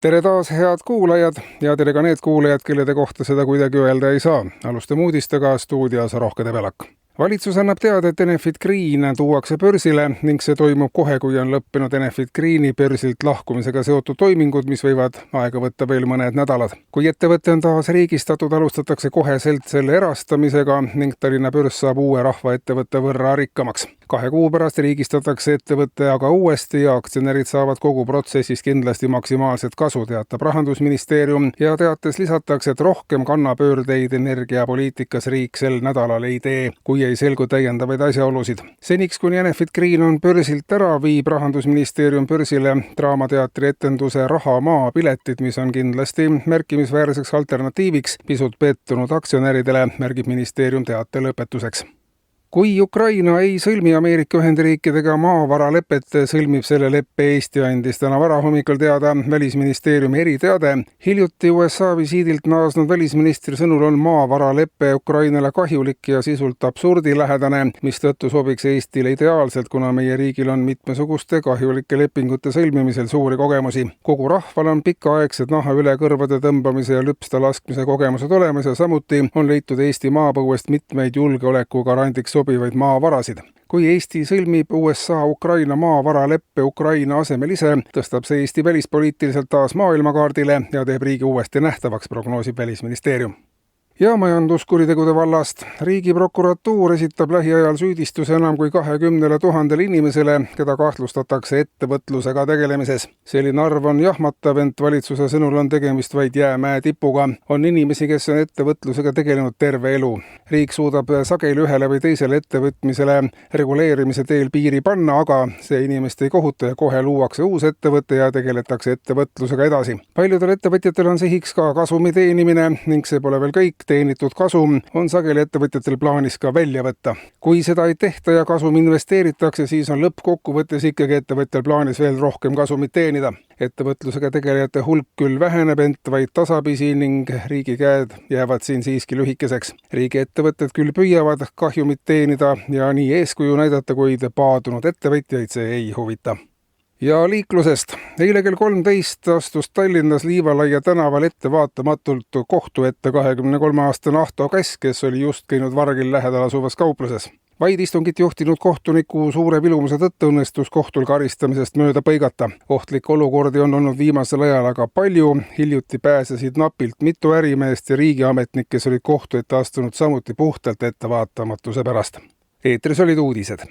Tere taas, head kuulajad ja tere ka need kuulajad, kelle te kohta seda kuidagi öelda ei saa. Alustame uudistega, stuudios Rohke Debelak. Valitsus annab teada, et Enefit Green tuuakse börsile ning see toimub kohe, kui on lõppenud Enefit Greeni börsilt lahkumisega seotud toimingud, mis võivad aega võtta veel mõned nädalad. Kui ettevõte on taas riigistatud, alustatakse koheselt selle erastamisega ning Tallinna börs saab uue rahvaettevõtte võrra rikkamaks. 2 kuu pärast riigistatakse ettevõtte aga uuesti ja aktsionärid saavad kogu protsessist kindlasti maksimaalset kasu, teatab Rahandusministeerium ja teates lisatakse, et rohkem kannapöördeid energiapoliitikas riik sel nädalal ei tee, kui ei selgu täiendavaid asjaolusid. Seniks, kuni Enefit Green on börsilt ära, viib Rahandusministeerium börsile Draamateatri etenduse Rahamaa piletid, mis on kindlasti märkimisväärseks alternatiiviks pisut pettunud aktsionäridele, märgib ministeerium teate lõpetuseks. Kui Ukraina ei sõlmi Ameerika Ühendriikidega maavaralepet, sõlmib selle leppe Eesti, andis täna varahommikul teada Välisministeeriumi eriteade. Hiljuti USA visiidilt naasnud välisministri sõnul on maavaraleppe Ukrainale kahjulik ja sisult absurdilähedane, mistõttu sobiks Eestile ideaalselt, kuna meie riigil on mitmesuguste kahjulike lepingute sõlmimisel suuri kogemusi. Kogu rahval on pikaaegsed naha üle kõrvade tõmbamise ja lüpsta laskmise kogemused olemas ja samuti on leitud Eesti maapõuest mitmeid julgeoleku garandiks sobivaid maavarasid. Kui Eesti sõlmib USA-Ukraina maavaraleppe Ukraina asemel ise, tõstab see Eesti välispoliitiliselt taas maailmakaardile ja teeb riigi uuesti nähtavaks, prognoosib Välisministeerium. Ja majanduskuritegude vallast. Riigiprokuratuur esitab lähiajal süüdistuse enam kui 20 000 inimesele, keda kahtlustatakse ettevõtlusega tegelemises. Selline arv on jahmatav, ent valitsuse sõnul on tegemist vaid jäämäe tipuga. On inimesi, kes on ettevõtlusega tegelenud terve elu. Riik suudab sageli ühele või teisele ettevõtmisele reguleerimise teel piiri panna, aga see inimest ei kohuta ja kohe luuakse uus ettevõte ja tegeletakse ettevõtlusega edasi. Paljudel ettevõtjatel on sihiks ka kasumi teenimine ning see pole veel kõik. Teenitud kasum on sageli ettevõtjatel plaanis ka välja võtta. Kui seda ei tehta ja kasum investeeritakse, siis on lõppkokkuvõttes ikkagi ettevõtjal plaanis veel rohkem kasumit teenida. Ettevõtlusega tegelejate hulk küll väheneb, ent vaid tasapisi ning riigi käed jäävad siin siiski lühikeseks. Riigi ettevõtted küll püüavad kahjumit teenida ja nii eeskuju näidata, kuid paadunud ettevõtjaid see ei huvita. Ja liiklusest. Eile kell 13 astus Tallinnas Liivalaia tänaval ettevaatamatult kohtu ette 23-aastane Ahto Käss, kes oli just käinud Vargil lähedal asuvas kaupluses. Vaid istungit juhtinud kohtuniku suure vilumuse tõttu õnnestus kohtul karistamisest mööda põigata. Ohtlikke olukordi on olnud viimasel ajal aga palju. Hiljuti pääsesid napilt mitu ärimeest ja riigiametnik, kes olid kohtu ette astunud samuti puhtalt ettevaatamatuse pärast. Eetris olid uudised.